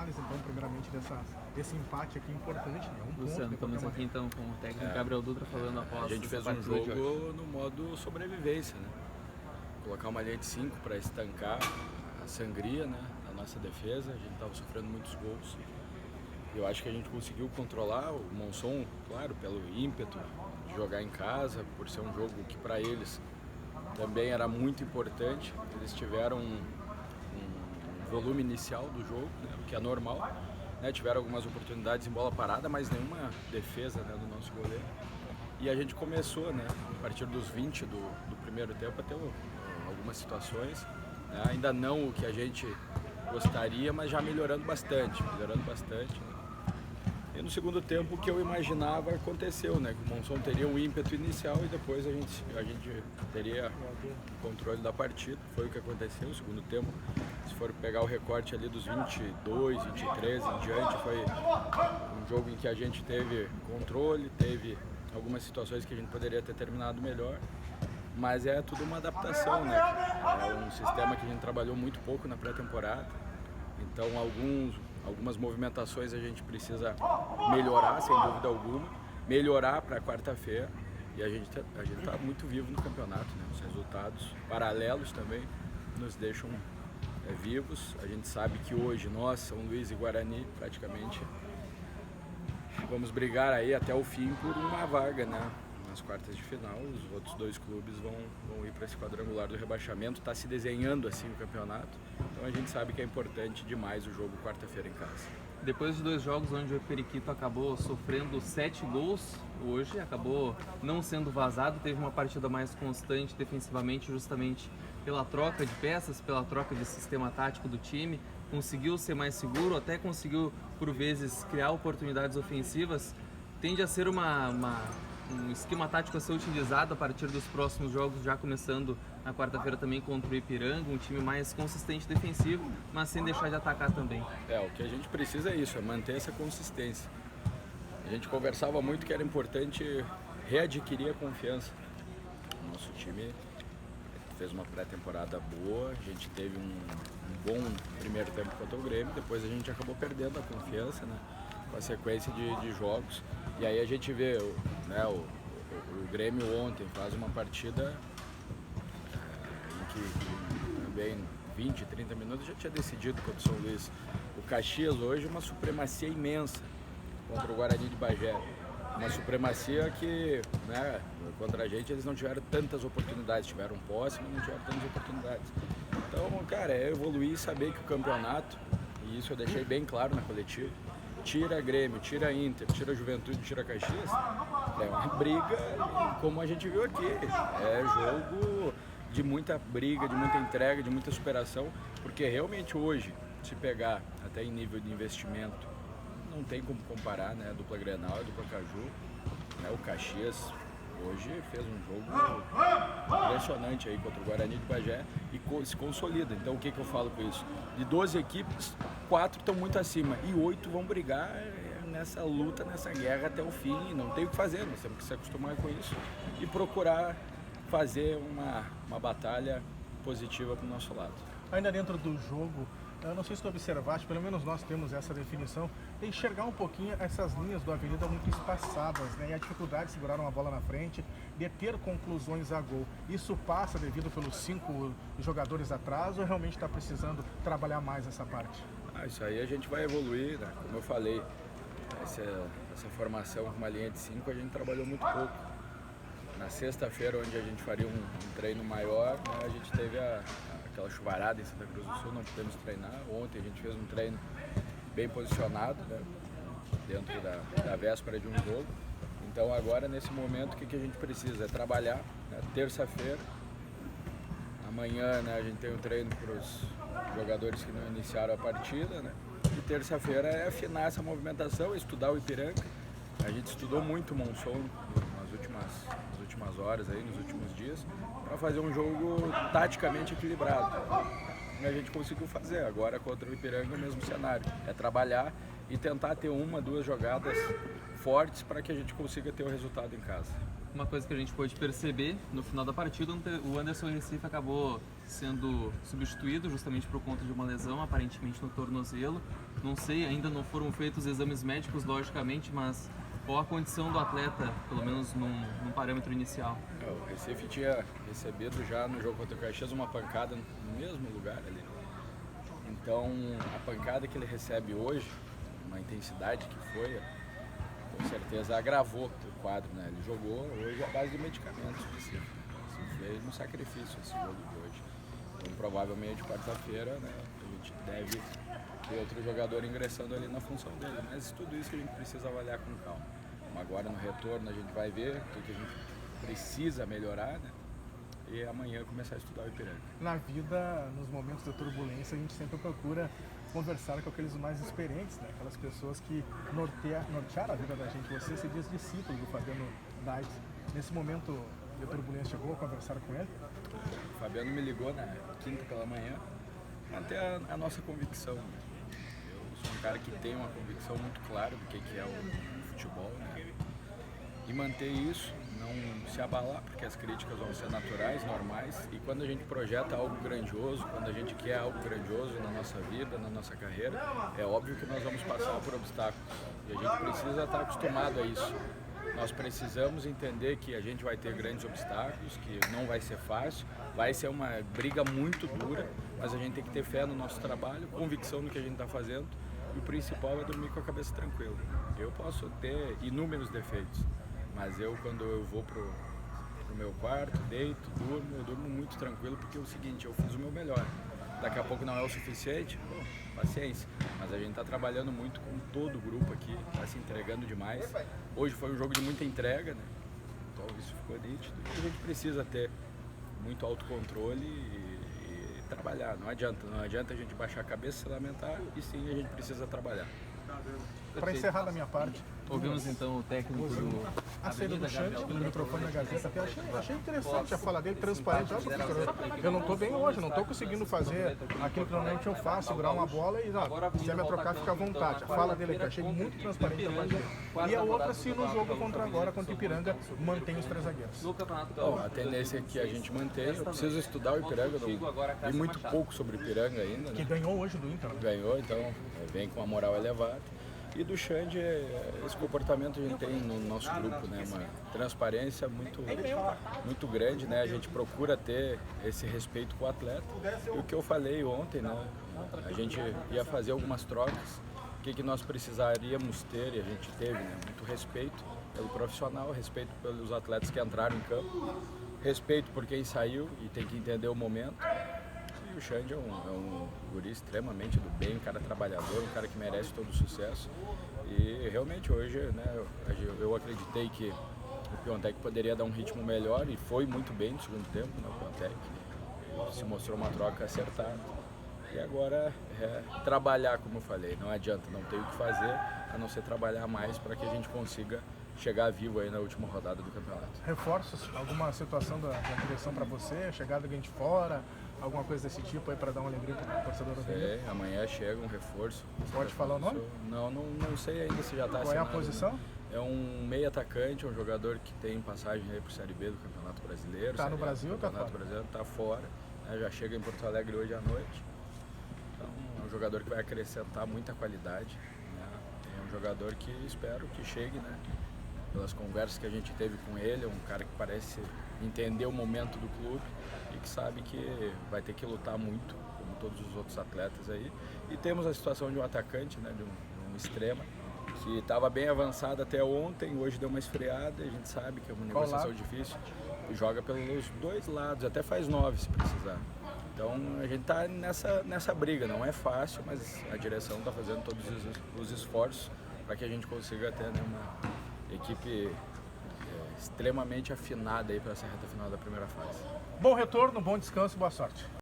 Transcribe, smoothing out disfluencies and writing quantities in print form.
Então, primeiramente, desse empate aqui importante, né? Luciano, estamos aqui então com o técnico Gabriel Dutra falando após. A gente fez um jogo no modo sobrevivência, né? Colocar uma linha de 5 para estancar a sangria, né, da nossa defesa. A gente estava sofrendo muitos gols. Eu acho que a gente conseguiu controlar o Monson, claro, pelo ímpeto de jogar em casa, por ser um jogo que para eles também era muito importante. Eles tiveram um volume inicial do jogo, né, o que é normal, né, tiveram algumas oportunidades em bola parada, mas nenhuma defesa, né, do nosso goleiro. E a gente começou, né, a partir dos 20 do primeiro tempo a ter algumas situações, né, ainda não o que a gente gostaria, mas já melhorando bastante. Né. E no segundo tempo o que eu imaginava aconteceu, né, que o Monson teria um ímpeto inicial e depois a gente teria o controle da partida. Foi o que aconteceu no segundo tempo. Se for pegar o recorte ali dos 22, 23 em diante, foi um jogo em que a gente teve controle, teve algumas situações que a gente poderia ter terminado melhor, mas é tudo uma adaptação, né? É um sistema que a gente trabalhou muito pouco na pré-temporada, então algumas movimentações a gente precisa melhorar, sem dúvida alguma, melhorar para quarta-feira, e a gente tá muito vivo no campeonato, né? Os resultados paralelos também nos deixam vivos. A gente sabe que hoje nós, São Luís e Guarani, praticamente vamos brigar aí até o fim por uma vaga, né, nas quartas de final. Os outros dois clubes vão ir para esse quadrangular do rebaixamento. Está se desenhando assim o campeonato, então a gente sabe que é importante demais o jogo quarta-feira em casa. Depois de 2 jogos onde o Periquito acabou sofrendo 7 gols, hoje acabou não sendo vazado, teve uma partida mais constante defensivamente, justamente pela troca de peças, pela troca de sistema tático do time, conseguiu ser mais seguro, até conseguiu por vezes criar oportunidades ofensivas. Tende a ser um esquema tático a ser utilizado a partir dos próximos jogos, já começando na quarta-feira também contra o Ipiranga, um time mais consistente defensivo, mas sem deixar de atacar também. O que a gente precisa é isso, é manter essa consistência. A gente conversava muito que era importante readquirir a confiança. O nosso time fez uma pré-temporada boa, a gente teve um bom primeiro tempo contra o Grêmio, depois a gente acabou perdendo a confiança, né, com a sequência de jogos. E aí a gente vê, né, o Grêmio ontem faz uma partida em que também 20, 30 minutos já tinha decidido contra o São Luís. O Caxias hoje uma supremacia imensa contra o Guarani de Bagé. Uma supremacia que, né, contra a gente eles não tiveram tantas oportunidades, tiveram posse, mas não tiveram tantas oportunidades. Então, cara, é evoluir e saber que o campeonato, e isso eu deixei bem claro na coletiva, tira Grêmio, tira Inter, tira Juventude, tira Caxias, é uma briga como a gente viu aqui. É jogo de muita briga, de muita entrega, de muita superação, porque realmente hoje, se pegar até em nível de investimento, não tem como comparar, né, a dupla Grenal e a dupla Caju, né, o Caxias hoje fez um jogo impressionante aí contra o Guarani de Bagé e se consolida. Então o que eu falo com isso? De 12 equipes, 4 estão muito acima e 8 vão brigar nessa luta, nessa guerra até o fim. Não tem o que fazer, nós temos que se acostumar com isso e procurar fazer uma batalha positiva para o nosso lado. Ainda dentro do jogo, eu não sei se tu observaste, pelo menos nós temos essa definição, de enxergar um pouquinho essas linhas do Avenida muito espaçadas, né? E a dificuldade de segurar uma bola na frente, de ter conclusões a gol. Isso passa devido pelos 5 jogadores atrás ou realmente está precisando trabalhar mais essa parte? Isso aí a gente vai evoluir, né? Como eu falei, essa formação com uma linha de 5 a gente trabalhou muito pouco. Na sexta-feira, onde a gente faria um treino maior, né, a gente teve aquela chuvarada em Santa Cruz do Sul, não pudemos treinar. Ontem a gente fez um treino bem posicionado, né, dentro da véspera de um jogo. Então agora, nesse momento, o que a gente precisa? É trabalhar, né, terça-feira. Amanhã, né, a gente tem um treino para os jogadores que não iniciaram a partida, né, e terça-feira é afinar essa movimentação, estudar o Ipiranga. A gente estudou muito o Monson nas últimas horas, aí, nos últimos dias, para fazer um jogo taticamente equilibrado. E a gente conseguiu fazer. Agora contra o Ipiranga, o mesmo cenário. É trabalhar e tentar ter 1, 2 jogadas fortes para que a gente consiga ter o resultado em casa. Uma coisa que a gente pôde perceber no final da partida, o Anderson Recife acabou sendo substituído justamente por conta de uma lesão, aparentemente no tornozelo. Não sei, ainda não foram feitos exames médicos, logicamente, mas qual a condição do atleta, pelo menos num parâmetro inicial? O Recife tinha recebido já no jogo contra o Caxias uma pancada no mesmo lugar ali. Então, a pancada que ele recebe hoje, uma intensidade que foi, com certeza agravou o quadro, né? Ele jogou hoje à base de medicamentos, assim, fez um sacrifício esse jogo de hoje. Então, provavelmente, quarta-feira, né, a gente deve ter outro jogador ingressando ali na função dele. Mas tudo isso que a gente precisa avaliar com calma. Então, agora no retorno a gente vai ver o que a gente precisa melhorar, né? E amanhã começar a estudar o Ipiranga. Na vida, nos momentos de turbulência, a gente sempre procura conversar com aqueles mais experientes, né? Aquelas pessoas que nortearam a vida da gente. Você se diz discípulo do Fabiano Dait. Nesse momento de turbulência, chegou a conversar com ele? O Fabiano me ligou na quinta pela manhã, até a nossa convicção. Né? Eu sou um cara que tem uma convicção muito clara do que é o futebol, né? E manter isso, não se abalar, porque as críticas vão ser naturais, normais, e quando a gente projeta algo grandioso, quando a gente quer algo grandioso na nossa vida, na nossa carreira, é óbvio que nós vamos passar por obstáculos, e a gente precisa estar acostumado a isso. Nós precisamos entender que a gente vai ter grandes obstáculos, que não vai ser fácil, vai ser uma briga muito dura, mas a gente tem que ter fé no nosso trabalho, convicção no que a gente está fazendo, e o principal é dormir com a cabeça tranquila. Eu posso ter inúmeros defeitos, mas quando eu vou pro meu quarto, deito, eu durmo muito tranquilo, porque é o seguinte, eu fiz o meu melhor. Daqui a pouco não é o suficiente, paciência. Mas a gente está trabalhando muito com todo o grupo aqui, está se entregando demais. Hoje foi um jogo de muita entrega, né? Então isso ficou nítido. E a gente precisa ter muito autocontrole e trabalhar. Não adianta a gente baixar a cabeça, se lamentar, e sim a gente precisa trabalhar. Para encerrar da minha parte, Ouvimos então o técnico do a saída do Xande no microfone da Gazeta, até achei interessante a fala dele, transparente. Olha, professor, eu não estou bem hoje, não estou conseguindo fazer aquilo que normalmente eu faço, segurar uma bola e se quiser me trocar, fica à vontade. A fala dele aqui, achei muito transparente a parte dele. E a outra, se no jogo contra o Ipiranga, mantém os 3 zagueiros. Bom, a tendência é que a gente mantém. Eu preciso estudar o Ipiranga, não vi muito pouco sobre o Ipiranga ainda. Que Né? ganhou hoje do Inter. Ganhou, então vem com uma moral elevada. E do Xande, esse comportamento a gente tem no nosso grupo, né? Uma transparência muito grande, né? A gente procura ter esse respeito com o atleta. E o que eu falei ontem, né? A gente ia fazer algumas trocas. O que nós precisaríamos ter, e a gente teve, né? Muito respeito pelo profissional, respeito pelos atletas que entraram em campo, respeito por quem saiu e tem que entender o momento. E o Xande é um guri extremamente do bem, um cara trabalhador, um cara que merece todo o sucesso. E realmente hoje, né, eu acreditei que o Piontek poderia dar um ritmo melhor e foi muito bem no segundo tempo, né, o Piontek. Se mostrou uma troca acertada. E agora trabalhar, como eu falei, não adianta, não tem o que fazer, a não ser trabalhar mais para que a gente consiga chegar vivo aí na última rodada do campeonato. Reforços, alguma situação da direção para você, chegada de alguém de fora, alguma coisa desse tipo aí para dar uma alegria para o torcedor do Rio? Amanhã chega um reforço. Pode falar o nome? Não sei ainda se já está assinado. Qual é a posição? É um meio atacante, um jogador que tem passagem aí para o Série B do Campeonato Brasileiro. Está no Brasil ou está fora? O Campeonato Brasileiro está fora, né, já chega em Porto Alegre hoje à noite. Então é um jogador que vai acrescentar muita qualidade. Né? É um jogador que espero que chegue, né? Pelas conversas que a gente teve com ele, é um cara que parece entender o momento do clube e que sabe que vai ter que lutar muito, como todos os outros atletas aí. E temos a situação de um atacante, né, de um extrema, que estava bem avançado até ontem, hoje deu uma esfriada, a gente sabe que é uma negociação difícil, e joga pelos dois lados, até faz 9 se precisar. Então a gente está nessa briga, não é fácil, mas a direção está fazendo todos os esforços para que a gente consiga ter, né, uma equipe extremamente afinada aí para essa reta final da primeira fase. Bom retorno, bom descanso, boa sorte.